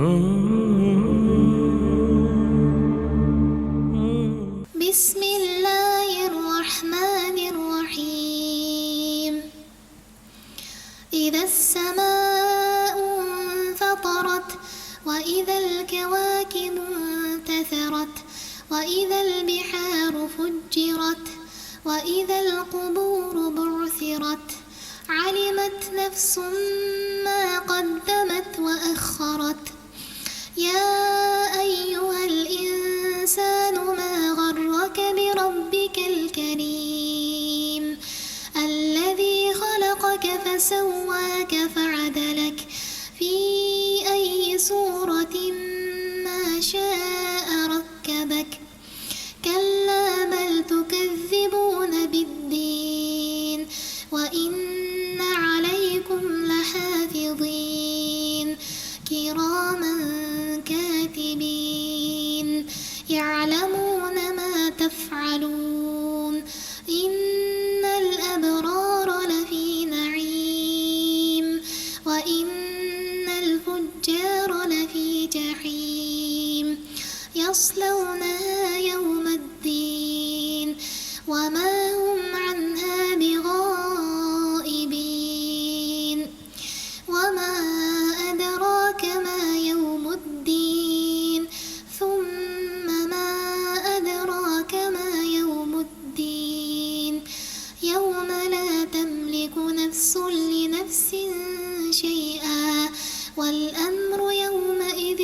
بسم الله الرحمن الرحيم. إذا السماء انفطرت وإذا الكواكب انتثرت وإذا البحار فجرت وإذا القبور بعثرت علمت نفس ما قدمت وأخرت. يا أيها الإنسان ما غرك بربك الكريم الذي خلقك فسواك فعدلك في أي صورة ما شاء ركبك. كلا بل تكذبون بالدين وإن عليكم لحافظين كراما كاتبين يعلمون ما تفعلون. إن الأبرار لفي نعيم وإن الفجار لفي جحيم يصلونها يوم الدين وما هم عنها بغائبين. وما أدراك ما يوم الدين ثم ما أدراك ما يوم الدين يوم لا تملك نفس لنفس شيئا والأمر يومئذ